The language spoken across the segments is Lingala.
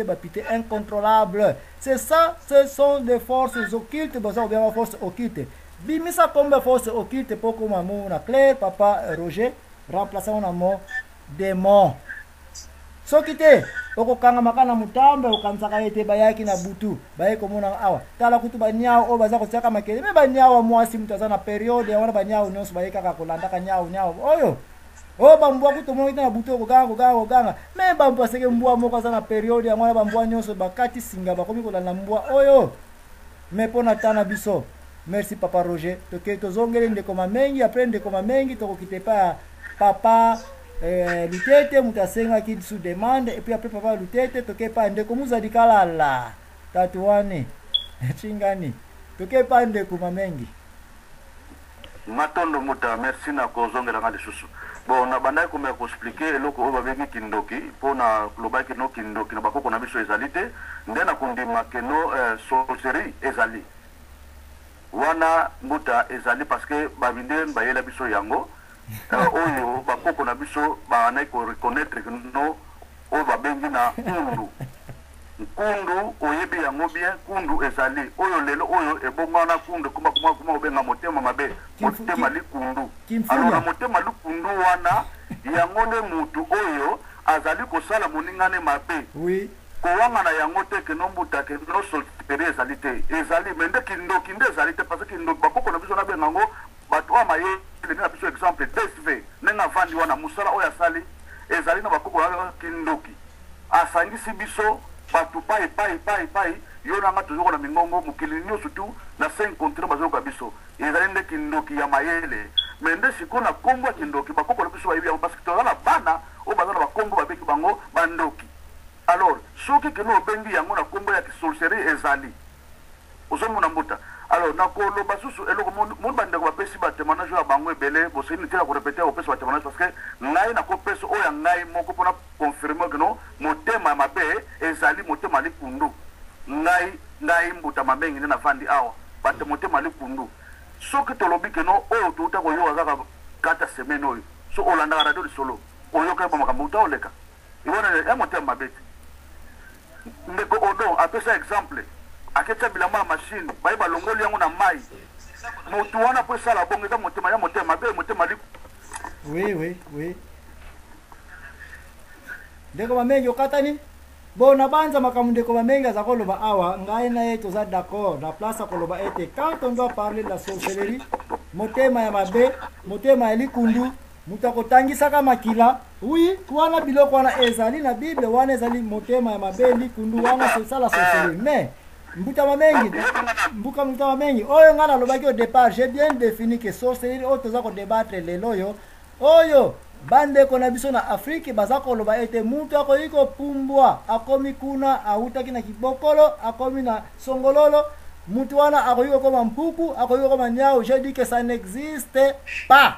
pité incontrôlable. C'est ça, ce sont des forces occultes, ou bien forces occultes. Bimisa comme force occulte pour que maman clair, papa Roger, remplaçant mon mot démon. So kite, oko kanga makana mutambe, ukansaka yete bayaki na butu, bayeko muna awa. Tala kutu banyao, o bazako tsaka makele, me banyao mwasi mutazana periode, wana banyao nyonso bayeka kakolanda kanyao nyao. Oyo. O bambua kutu mwita na butu oganga. Me bambua seke mbua moko sana periode, ya mwana bambua nyonso bakati singa bakomi kolanda mbua. Oyo. Me pona tana biso. Merci Papa Roger. Toke tozongele ndeko mamengi, après ndeko mamengi toko kite pa papa Lutete mutasenga ki sous demande et puis après papa Lutete toke pa ndeko muzadikala la tatuane chingani toke pa ndeko mamengi matondo muta. Merci na kozongela ngale susu. Bon na bandai ko me ko expliquer eloko o babengi kindoki pona lobaki no kindoki na bakoko na biso ezalite ndena kundima keno sorcerie ezali wana muta ezali parce que babinde bayela biso yango oyo bakoko na biso banai ko reconnaître que no o babengi na kundu kundu oyebi yango bien kundu ezali oyo lelo oyo ebongana kundu kuma obenga motema mabe motema likundu alors na motema likundu wana yango ne mutu oyo azali kosala moningane mabe oui kowanga na yango te ke nombuta ke no solteri ezali te ezali mende kindoki nde ezali te parce que kindoki bakoko na biso na benga ngo bato wa mayele na biso exemple DSV nenga vandi wana musala oyo asali ezali na bakoko na kindoki asangisi biso bato pai yo na nga tozoko na mingongo mukili nyonso tu na 5 contre bazoka biso ezali nde kindoki ya mayele mende siko na kombo ya kindoki bakoko na biso bayebi yango parce que tozala bana oyo baza na bakombo babeki bango bandoki. Alors, soki que nous bengi yango na kombo ya sorcerie ezali. Ozomona mbuta. Alors, na ko lo basusu eloko mon bande ko pesi ba témoignage ya bango ebele, bo se ni tela ko répéter au pesi ba témoignage parce que ngai na ko pesi o ya ngai moko pona confirmer que non motema mabe ezali motema likundu. Ngai mbuta mamengi na fandi awa. Ba motema likundu. Soki to lobi que non o to ta ko yo azaka kata semaine oyo. So olanda radio solo. Oyo ka ba makambuta oleka. Iwana ya motema mabe. Ndeko odo apesa exemple aketa bilamba machine bayi balongoli yango na mai motu wana po sala bongo eza motema ya motema be motema li oui ndeko bamengi okatani bona banza makamu ndeko bamengi azakoloba awa ngai na yeto za d'accord na place koloba ete quand on doit parler de la sorcellerie motema ya mabe motema ya likundu mutako tangisaka makila oui wana biloko wana ezali na bible wana ezali motema ya mabeli kundu wana sosala sorcellerie mais mbuta mamengi oyo ngana lobaki au départ j'ai bien défini que sorcellerie oyo toza ko débattre lelo oyo bande ko na biso na Afrique baza ko loba ete mutu akoyiko pumbwa akomi kuna autaki na kibokolo akomi na songololo mutu wana akoyiko koma mpuku akoyiko koma nyao. Je dis que ça n'existe pas.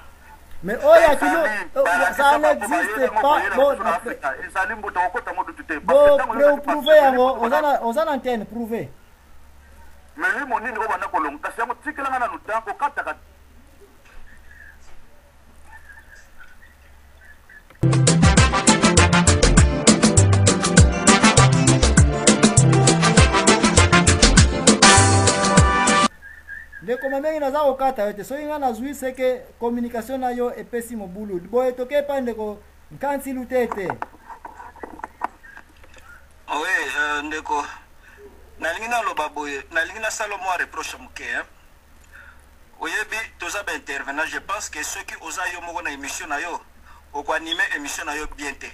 Mais oh ya kilo ça n'existe pas. Bon, prouver yango ozana antenne prouver. Mais lui mon nini obana kolonga kasi yango tikela ngana nutango kataka. Ndeko mamengi naza okata yote so inga nazwi seke communication na yo epesi mobulu boye toke pa ndeko nkansi Lutete. Oui, ndeko nalingi na loba boye nalingi na salomo a reproche muke oyebi toza ba intervenant. Je pense que ceux qui osa yo moko na émission na yo oko animer émission na yo bien te.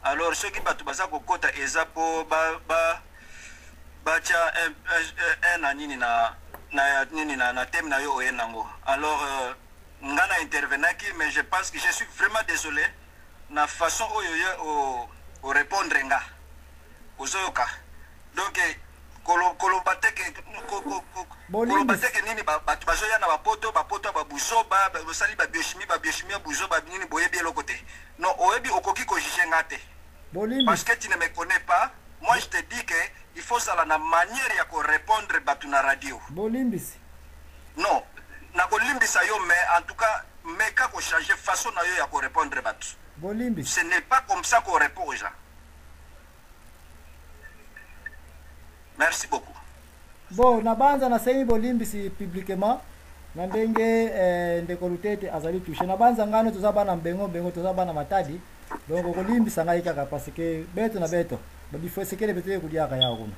Alors ceux qui batu baza kokota eza po ba tia un anini na thème na yo oyenango. Alors ngana intervenaki mais je pense que je suis vraiment désolé na façon oyo o répondre nga ozoyoka donc kolobateke nini batu bazoya na bapoto babuzo basali babiochimie buzo nini boyebi eloko te non oyebi okoki kojuge nga te parce que tu ne me connais pas. Moi je te dis que il faut ça la manière ya ko répondre batu na radio bolimbisi non na kolimbisa yo mais en tout cas mais ka ko changer façon na yo ya ko répondre batu bolimbisi ce n'est pas comme ça qu'on répond aux gens. Merci beaucoup. Bon, na banza na semi bolimbisi publiquement. Na ndenge ndeko Lutete azali touché. Na banza ngano tozaba na mbengo tozaba na matadi. Donc kolimbisa ngai kaka parce que beto na beto. Babi faut sekele beto kudiaka ya kuna.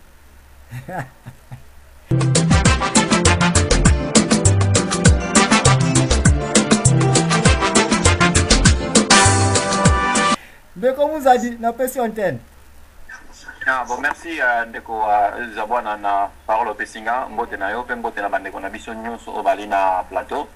Ndeko Muzadi na pesi antenne. Ah, bon, merci ndeko Zabwana na parole pesinga mbote na yo pe mbote na bandeko na biso nyonso obali na plateau.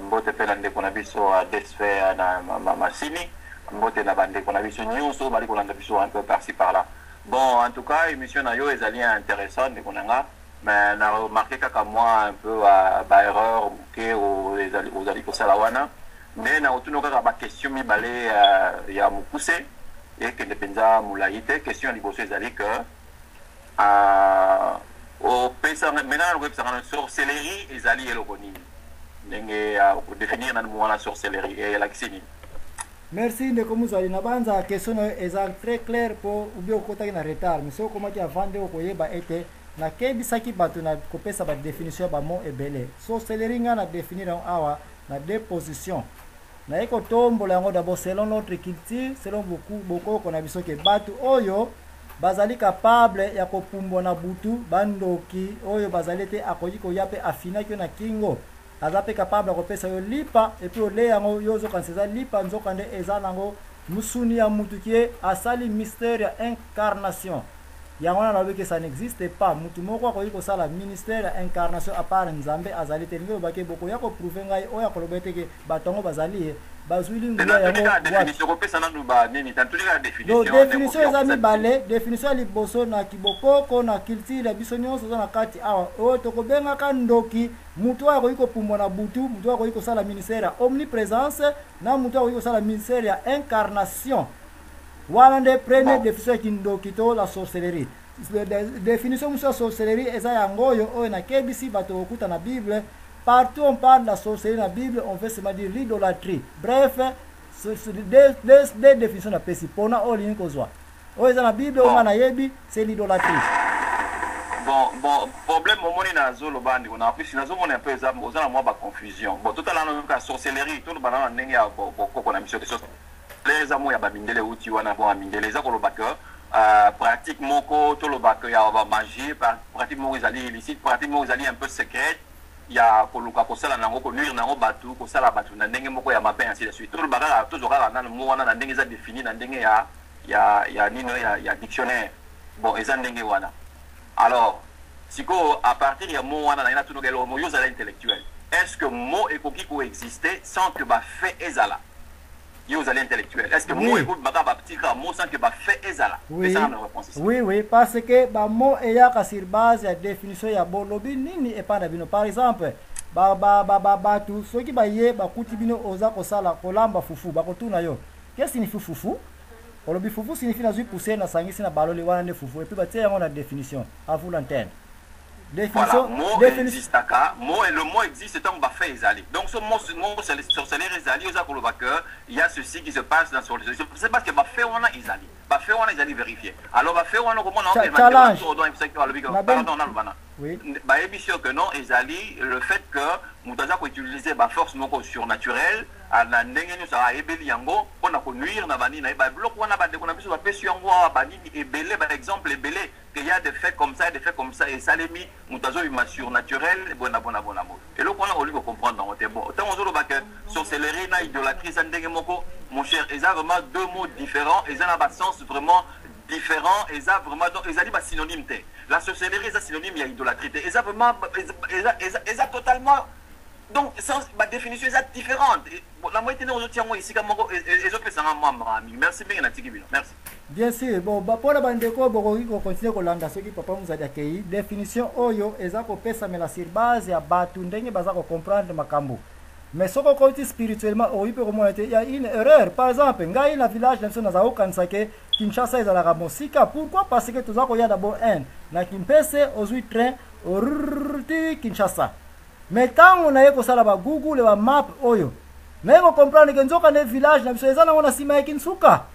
Mbote pe na ndeko na biso desfe na masini mbote na bandeko na biso nyonso obali kolanda biso un peu par-ci par-là. Bon, en tout cas, émission na yo ezali intéressant ndeko nanga, mais na remarqué kaka moi un peu ba erreur ke ozali kosala wana. Mais na otuno kaka ba question mibale ya mukuse et que depenza mulaite question liboso ezali que au pesa maintenant le pesa sorcellerie ezali eloko nini ndenge définir na mwana sorcellerie et la kisini. Merci ndeko Muzali na banza question eza très clair pour ubio kota na retard mais so comment ya vande okoyeba ete na kebisaki bato na kopesa ba définition ba mot ebele sorcellerie nga na définir awa na deux positions. Na eko tombola yango d'abord selon notre culture, selon beaucoup qu'on a biso ke batu oyo bazali capable ya kopumbwa na butu bandoki oyo bazali te akoyi ko yape afina kyo na kingo azape capable ko pesa yo lipa et puis ole yango yozo kanseza lipa nzoka nde eza nango musuni ya mutu ki asali mystère ya incarnation. Yango na lobi que ça n'existe pas. Mutu moko akoyi ko sala ministère ya incarnation à part Nzambe azali te ngo bake boko ya ko prouver ngai oya ko lobete ke batongo bazali bazwili nguya yango définition ko pesa na nuba nini tantuli la définition. Donc définition ezami balé, définition liboso na kiboko ko na culture biso nyonso na kati awa o to ko benga ka ndoki mutu akoyi ko pumbwa na butu mutu akoyi ko sala ministère ya omniprésence na mutu akoyi ko sala ministère ya incarnation. Voilà la première définition qui nous la sorcellerie. La définition de la sorcellerie est yangoyo o na kebisi bato okuta na Bible. Partout on parle de la sorcellerie dans la Bible, on fait seulement dire l'idolâtrie. Bref, des définitions de pesi pona o lini kozwa. O eza na Bible o na yebi, c'est l'idolâtrie. Bon, problème au monde na zolo bandi on a plus na zo mona un peu ça ozana moi ba confusion. Bon, tout à l'heure on a sorcellerie, tout le banana ndenge ya boko na mission de sorcellerie. Les amours ya ba mindele uti wana bo mindele za kolobaka pratique moko to lobaka ya ba magie pratique moko ezali illicite pratique moko ezali un peu secret ya koluka kosala nango ko nuire nango batu kosala batu na ndenge moko ya mabe ainsi de suite to lobaka to zokala na mo wana na ndenge za défini na ndenge ya nino ya dictionnaire bon eza ndenge wana. Alors siko à partir ya mo wana na tout ngelo mo yo za intellectuel est-ce que mo ekoki ko exister sans que ba fait ezala vous allez intellectuel. Est-ce que moi écoute baba petit mot sans que ba fait ezala? Oui, parce que ba mot eya ka sur base ya définition ya bolobi nini e pa na bino. Par exemple, ba tout ceux qui ba ye ba kuti bino oza ko sala kolamba fufu ba kotuna yo. Qu'est-ce que signifie fufu? Bolobi fufu signifie na zui pousser na sangisi na baloli wana ne fufu et puis ba tia na définition. À vous l'antenne. Définition, voilà, mot existe le mot existe tant que fait ezali. Donc ce mot sorcellerie ezali aux accolobakeurs, il y a ceci qui se passe dans sorcellerie. C'est parce que ba fait on a ezali. Ba fait on a ezali vérifié. Alors ba fait on a comment on a pardon na lubana. Oui. Ba émission que non ezali le fait que mutaza ko utiliser ba force moko surnaturelle na ndenge nous ça ebeli yango on a ko nuire na bani na ba bloc wana ba de ko na biso ba pesu yango bani ebele par exemple ebele qu'il y a des faits comme ça et ça les mis mutazo ima surnaturel bona. Et là on a voulu comprendre dans votre bon. Tant on zo ba que sorcellerie na idolâtrie ça ndenge moko mon cher, ils ont vraiment deux mots différents, ils ont un sens vraiment différent, ils ont vraiment donc ils ont dit synonyme. La sorcellerie est synonyme il y a idolâtrie. Ils ont vraiment ils ont totalement donc ma définition est différente. La moitié de nos autres ici comme ils ont fait ça moi merci bien merci. Bien sûr, bon pour la bande ko boko continuer ko landa ceux qui papa nous a accueilli définition oyo eza ko pesa mais la sur base ya batu ndenge baza ko comprendre makambo. Mais ce qu'on dit spirituellement, il y a une erreur. Par exemple, dans le village, Kinshasa est à la Ramosika. Pourquoi? Parce que tout ça, il y a d'abord un. Dans Kimpese, au train, au Kinshasa. Mais quand on a ça là-bas, Google, la map, oyo. Mais on comprend que dans le village, on a Kinsuka.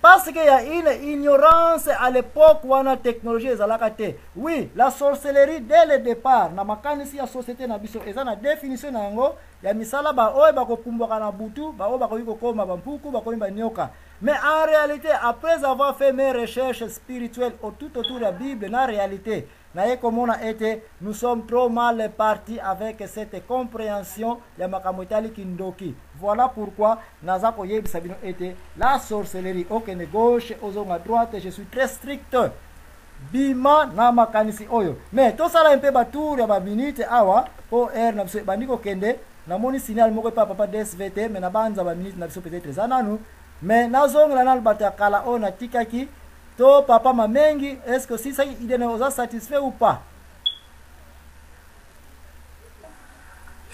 Parce qu'il y a une ignorance à l'époque où on a technologie ezalakate. Oui, la sorcellerie dès le départ, na makanisi ya société na biso, eza na définition na yango, ya misala ba oyo bako pumbwaka na butu, ba oyo bako yiko koma bampuku, bako yimba nyoka. Mais en réalité, après avoir fait mes recherches spirituelles tout autour de la Bible, na réalité, comme on a été, nous sommes trop mal partis avec cette compréhension ya makamotali kindoki. Voilà pourquoi Nazako Yeb Sabino était la sorcellerie. Ok, ne gauche, aux à droite, je suis très strict. Bima na makanisi oyo. Mais tout ça là un peu batour ya ba minute awa po na biso bandiko kende na moni signal moko papa DSVT mais na banza ba minute na biso peut-être zananu. Mais nazonga na albata kala ona tikaki. To papa mamengi, est-ce que si ça il est satisfait ou pas?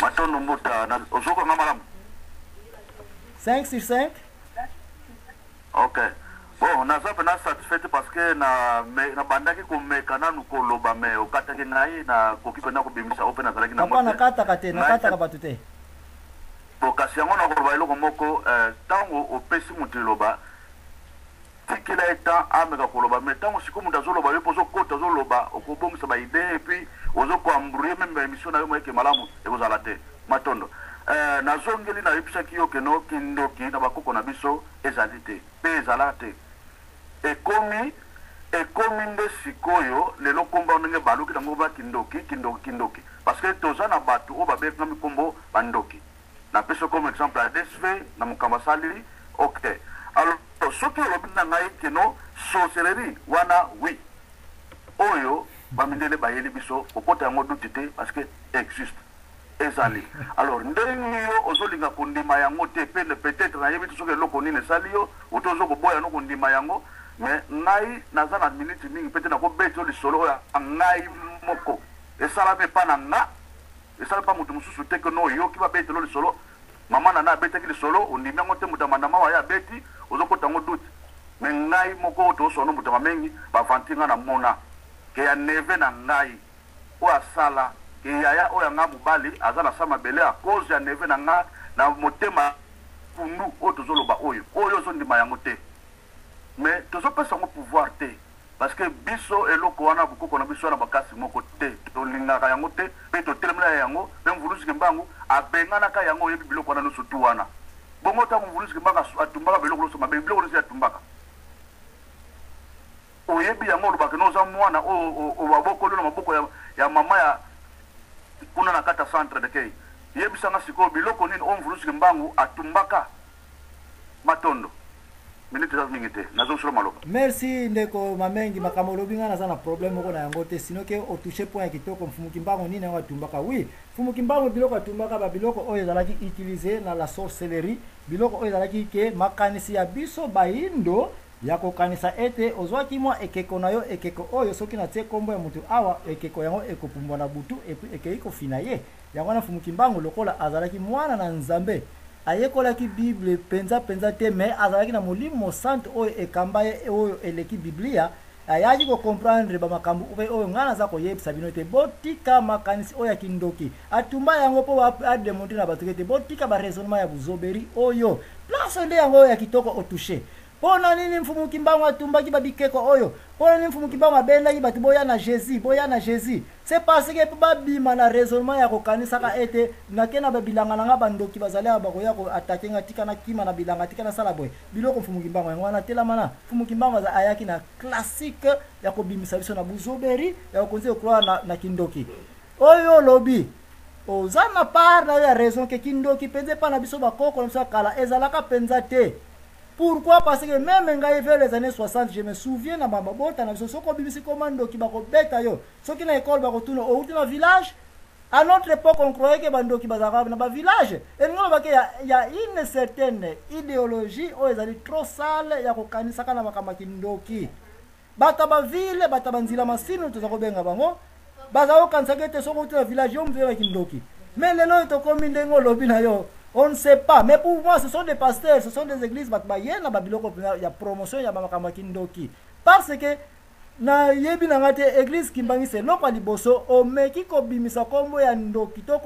Matondo mota na ozoko ngamalam. 5 sur 5. OK. Bon, na ça na satisfait parce que na bandaki ko mekana nu ko loba me o kataki ngai na ko kipena ko bimisa open na zalaki na moto. Papa na kata kate, na kata ka batute. Bo kasi yango na ko ba iloko moko tango o pesi mutiloba. Qu'il est temps à me koloba mais tant aussi comme dans loba yo poso kota zo loba okobomisa ba idée et puis ozo ko ambrouiller même ba émission na yo moke malamu e vous alate matondo na zongeli na yipisa kiyo keno kindoki na bakoko na biso ezalite pe ezalate e komi nde sikoyo lelo komba ndenge baluki tango ba kindoki parce que toza na batu o babe ngami kombo bandoki na peso comme exemple à DSV na mukamba saliri. OK. Alors ce qui est no sorcellerie wana oui oyo bamindele bayeli biso okota yango dutite parce que existe ezali. Alors ndenyo ozolinga kondima yango te peut-être na yebi soki eloko nini esali yo otozo koboya no kondima yango mais ngai naza na minute mingi peut-être na kobeto lisolo ya ngai moko esala me pa na nga esala pa mutu mususu te que no yo ki babeto lisolo mama na beta ki solo ondimi yango te mutamana mawa ya beti ozokota ngo doute mais ngai moko to sono mutama mengi ba vantinga na mona ke ya neve na ngai o asala ke ya o ya nga mubali azala sama bele a cause ya neve na nga na motema kundu o tozoloba oyo zo ndima yango te mais tozopesa ngo pouvoir te parce que biso eloko wana bukoko na biso na bakasi moko te tolingaka yango te pe totelemela yango pe mvulusi kembangu abengana ka yango yebi biloko wana noso tu wana bongo ta mvulusi kembanga atumbaka biloko noso mabe biloko noso atumbaka oyebi yango lobaka noza mwana o babokolo na maboko ya mama ya kuna na kata centre de kei yebisanga siko biloko nini o mvulusi kembangu atumbaka matondo. Merci ndeko mamengi makamolo bingana sana problème ko na yango te sino ke o toucher point kitoko mfumukimbango nini yango atumbaka. Oui, mfumukimbango biloko atumbaka ba biloko oyo zalaki utiliser na la sorcellerie, biloko oyo zalaki ke makanisi ya biso baindo ya kokanisa ete ozwaki mwa ekeko na yo ekeko oyo soki na tie kombo ya mutu awa ekeko yango ekopumbwa na butu epi ekeiko fina ye yango na mfumukimbango lokola azalaki mwana na nzambe ayekolaki Bible penza te mais azalaki na molimo santo oyo ekamba ye oyo eleki Biblia ayaki ko comprendre ba makambo oyo ngana za ko yebisa bino te botika makanisi oyo kindoki atumba yango po a démontrer na bato te botika ba raisonnement ya buzoberi oyo place nde yango ya kitoko otoucher. Pona nini mfumukimbango atumbaki babikeko oyo? Pona nini mfumukimbango abendaki batu boya na Jésus? C'est parce que babima na raisonnement ya kokanisa ka ete nakena babilanga nga bandoki bazali bakoya ko attaquer ngatika na kima na bilanga tika na sala boy. Biloko mfumukimbango yango wana telamana. Mfumukimbango ayaki na classique ya kobimisa biso na buzoberi ya kokonzi okroa na kindoki. Oyo lobi ozana par na ya raison ke kindoki penze pa na biso bakoko na biso kala ezalaka penza te. Pourquoi? Parce que même vers les années 60, je me souviens na baba bota na biso ko bimisi commando ki bako beta yo. Soki na école bako tuna au na village. À notre époque on croyait que bando ki bazaka na ba village. Et nous ba ke ya une certaine idéologie o ezali trop sale ya ko kanisa kana makama kindoki. Bata ba ville, bata banzila masino to za ko benga bango. Baza o kanisa ke soko tuna village yo mzela kindoki. Mais lelo to komi ndengo lobi na yo. On ne sait pas, mais pour moi, ce sont des pasteurs, ce sont des églises, il y a promotion, il y a Kindoki. Parce que, na yebi na ngate église kimbangi se lopa liboso, o meki ko bimisa kombo ya ndoki.